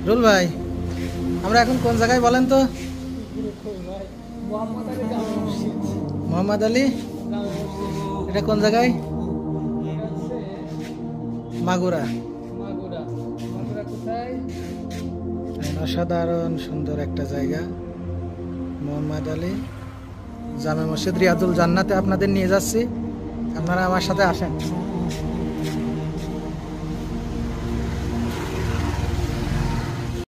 Rule ভাই, আমরা এখন কোন জায়গায় বলেন তো? মোহাম্মদ আলী, এটা কোন জায়গায়? মাগুরা। অসাধারণ সুন্দর একটা জায়গা, মোহাম্মদ আলী জামে মসজিদ রিয়াদুল জান্নাতে আপনাদের নিয়ে যাচ্ছি, আপনারা আমার সাথে আসেন।